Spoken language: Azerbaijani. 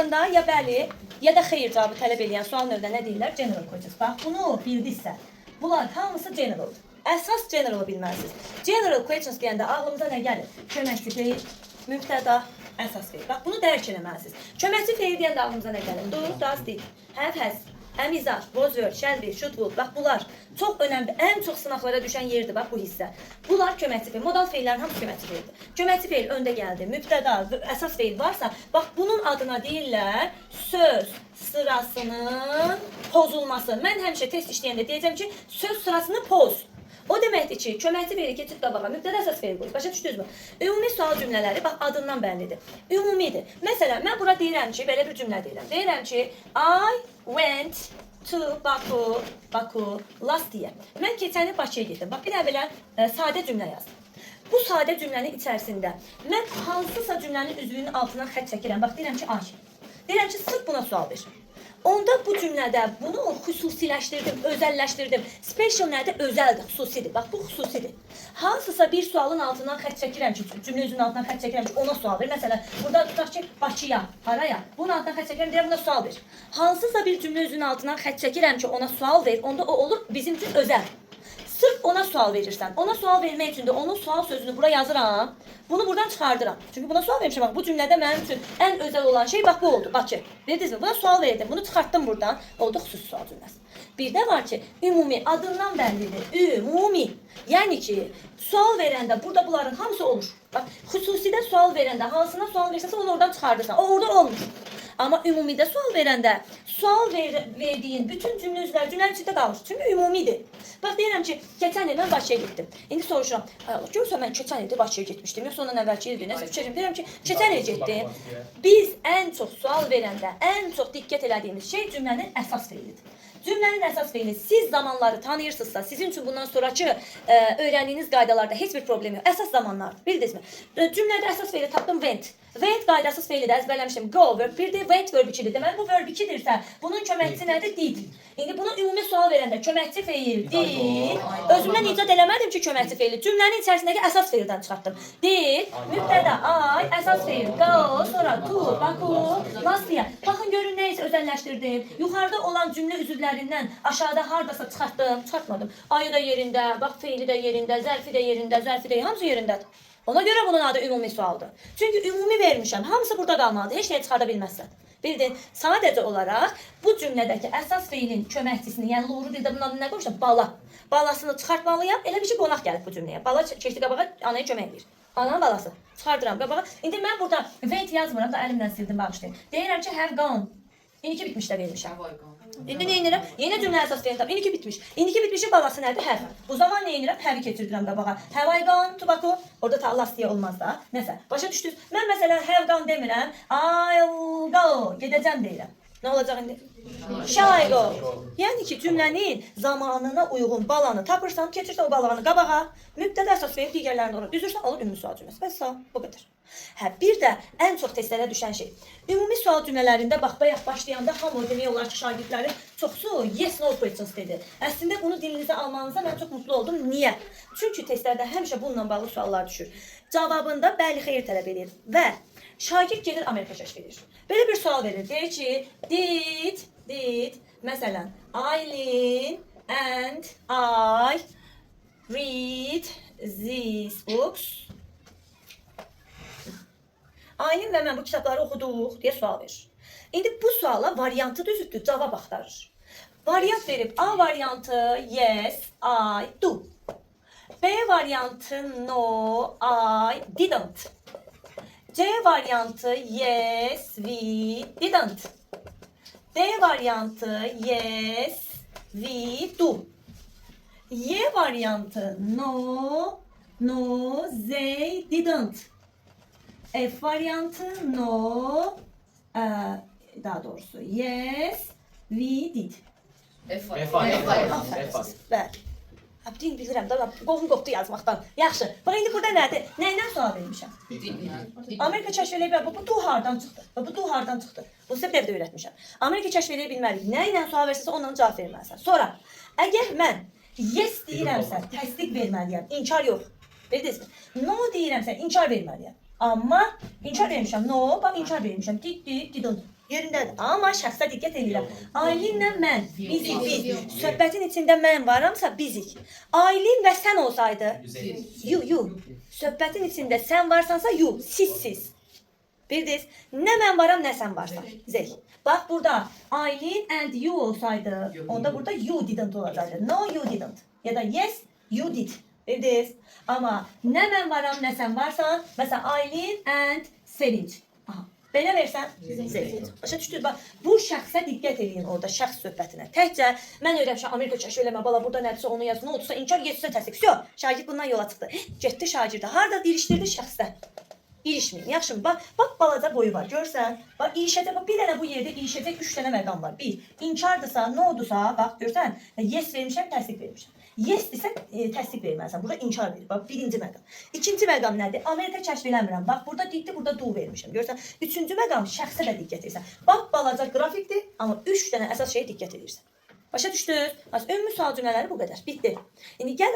cavabında ya bəli, ya da xeyir cavabı tələb edən sual növünə nə deyirlər? General qoyacağız. Bax, bunu bildinizsə, bunlar hamısı generaldır. Əsas generalı bilməlisiniz. General questions deyəndə ağlımıza nə gəlir? Köməkçi feil, mübtəda, əsas feil. Bax, bunu dərk eləməlisiniz. Köməkçi feil deyəndə ağlımıza nə gəlir? Do, does, did, have, has, əmizar, was were, shall be, should would. Bax, bunlar çox önəmli, ən çox sınaqlara düşən yerdir, bax, bu hissə. Bunlar köməkçi feil. Modal feillərin hamısı köməkçi feildir. Köməkçi feil öndə gəldi, mübtəda, əsas feil varsa, bax, bunun adına deyirlər söz sırasının pozulması. Mən həmişə test işləyəndə deyəcəm ki, söz sırasını poz. O deməkdir ki, köməkçi feili keçid qabağa, mübtəda əsas feil qoyur. Başa düşdünüzmü? Ümumi sual cümlələri bax adından bəllidir. Ümumidir. Məsələn, mən bura deyirəm ki, belə bir cümlə deyirəm. Deyirəm ki, I went to Baku last year. Mən keçəni Bakıya getdim. Bax, bir əvvələ sadə cümlə yazdım. Bu sadə cümlənin içərisində mən hansısa cümlənin üzvünün altından xətt çəkirəm. Bax, deyirəm ki, ay. Deyirəm ki, sırf buna sual ver. Onda bu cümlədə bunu xüsusiləşdirdim, özəlləşdirdim. Special nədir? Özəldir, xüsusidir. Bax, bu xüsusidir. Hansısa bir sualın altından xətt çəkirəm ki, cümlə üzünün altından xətt çəkirəm ki, ona sual ver. Məsələn, burada tutaq ki, Bakıya, haraya? Bunun altından xətt çəkirəm, deyirəm, buna sual ver. Hansısa bir cümlə üzünün altından xətt çəkirəm ki, ona sual ver, onda o olur bizim üçün özəl. Sırf ona sual verirsən. Ona sual vermək üçün də onun sual sözünü bura yazıram. Bunu buradan çıxardıram. Çünki buna sual vermişəm. Bax, bu cümlədə mənim üçün ən özəl olan şey bax bu oldu. Bakı. Bildinizmi? Buna sual verdim. Bunu çıxartdım buradan. Oldu xüsusi sual cümləsi. Bir də var ki, ümumi adından bəllidir. Ümumi. Yəni ki, sual verəndə burada bunların hamısı olur. Bax, xüsusidə sual verəndə hansına sual versəsə onu oradan çıxardırsan. O orada olmur. Amma ümumidə sual verəndə sual verdiyin bütün cümlə üzvləri cümlənin içində qalır. Çünki ümumidir. Bax, deyirəm ki, keçən il mən Bakıya getdim. İndi soruşuram, ay Allah, görürsən mən keçən ildə Bakıya getmişdim. Yoxsa ondan əvvəlki ildir. Nəsə fikirləşirəm. Deyirəm ki, keçən il getdim. Biz ən çox sual verəndə ən çox diqqət elədiyimiz şey cümlənin əsas feilidir. Cümlənin əsas feili siz zamanları tanıyırsınızsa, sizin üçün bundan sonraki öyrəndiyiniz qaydalarda heç bir problem yox. Əsas zamanlar, bildinizmi? Cümlədə əsas feili tapdım went. Went qaydasız feili də əzbərləmişdim. Go verb 1-dir, went verb 2-dir. Deməli bu verb 2-dirsə, bunun köməkçisi nədir? Did. İndi buna ümumi sual verəndə köməkçi feil did. Özümdən icad eləmədim ki, köməkçi feili. Cümlənin içərisindəki əsas feildən çıxartdım. Did, mübtəda I, əsas feil go, sonra to, Baku, last year. Baxın görün nə isə özəlləşdirdim. Yuxarıda olan cümlə üzvlərindən aşağıda hardasa çıxartdım, çıxartmadım. Ayı da yerində, bax feili də yerində, zərfi də yerində, zərfi də hamısı yerindədir. Ona görə bunun adı ümumi sualdır. Çünki ümumi vermişəm, hamısı burada qalmalıdır, heç nəyə çıxarda bilməzsən. Bildin, sadəcə olaraq bu cümlədəki əsas feilin köməkçisini, yəni loğru dildə bunun adını nə qoymuşam? Bala. Balasını çıxartmalıyam, elə bir şey qonaq gəlib bu cümləyə. Bala keçdi qabağa, anaya kömək edir. Ananın balası. Çıxardıram qabağa. İndi mən burada went yazmıram da əlimdən sildim, bağışlayın. Deyirəm ki, have gone. İndiki bitmiş də vermişəm. İndi nə edirəm? Yenə cümlə əsas feilin tapım. İndiki bitmiş. İndiki bitmişin balası nədir? Have. Bu zaman nə edirəm? Have-i keçirdirəm qabağa. Have I gone to Baku? Orada ta last deyə olmaz da. Nəsə, başa düşdünüz? Mən məsələn have gone demirəm. I'll go. Gedəcəm deyirəm. Nə olacaq indi? Shall I go? Yəni ki, cümlənin zamanına uyğun balanı tapırsan, keçirsən o balanı qabağa, mübtəda əsas feil digərlərini oraya düzürsən, olur ümumi sual cümləsi. Bəs sağ, bu qədər. Hə, bir də ən çox testlərə düşən şey. Ümumi sual cümlələrində bax, bayaq başlayanda hamı demək olar ki, şagirdlərin çoxsu yes, no questions dedi. Əslində bunu dilinizə almanıza mən çox mutlu oldum. Niyə? Çünki testlərdə həmişə bununla bağlı suallar düşür. Cavabında bəli, xeyir tələb edir və şagird gedir Amerika kəşf edir. Belə bir sual verir. Deyir ki, did, məsələn, Aileen and I read these books. Aileen və mən bu kitabları oxuduq deyə sual verir. İndi bu suala variantı düzüdür, cavab axtarır. Variant verib, A variantı yes, I do. B variantı no, I didn't. C variantı yes, we didn't. D variantı yes, we do. Y variantı no, they didn't. F variantı no, daha doğrusu yes, we did. Bəli. Din bilirəm da, qovum qopdu yazmaqdan. Yaxşı. Bax, indi burada nədir? Nəydən sual vermişəm? Amerika kəşf eləyə bilər. Bu hardan çıxdı? Bu hardan çıxdı? Bu sizə bir evdə öyrətmişəm. Amerika kəşf eləyə bilmərik. Nə ilə sual versəsə ondan cavab verməlisən. Sonra, əgər mən yes deyirəmsə, təsdiq verməliyəm. İnkar yox. Bildinizmi? No deyirəmsə, inkar verməliyəm. Amma inkar vermişəm. No, bax, inkar vermişəm. Didn't. yerindədir. Amma şəxsə diqqət edirəm. Aylinlə mən, bizik, biz. Söhbətin içində mən varamsa bizik. Aylin və sən olsaydı, you. Söhbətin içində sən varsansa you, siz. Bildiniz? Nə mən varam, nə sən varsan. Zey. Bax burada Aylin and you olsaydı, onda burada you didn't olacaqdı. No, you didn't. Ya da yes, you did. Bildiniz? Amma nə mən varam, nə sən varsan, məsələn, Aylin and Sevinç. Aha. Belə versən, Zey. Başa düşdünüz? Bax, bu şəxsə diqqət edin orada, şəxs söhbətinə. Təkcə mən öyrəmişəm, Amerika kəşf eləmə, bala, burada nədirsə onu yaz, nə oldusa inkar, yetsə təsdiq. Şagird bundan yola çıxdı. Getdi şagirdə. Harada ilişdirdi şəxsdə? İlişməyin. Yaxşı, bax balaca boyu var. Görsən, bax ilişəcək, bax bir dənə bu yerdə ilişəcək 3 dənə məqam var. Bir, inkardırsa, nə oldusa, bax görsən, yes vermişəm, təsdiq vermişəm. Yes desə təsdiq verməlisən. Burada inkar verir. Bax birinci məqam. İkinci məqam nədir? Amerika kəşf eləmirəm. Bax burada diddi, burada do vermişəm. Görsən, üçüncü məqam şəxsə də diqqət edirsən. Bax balaca qrafikdir, amma 3 dənə əsas şeyə diqqət edirsən. Başa düşdünüz? Ümumi sual cümlələri bu qədər. Bitdi. İndi gəlin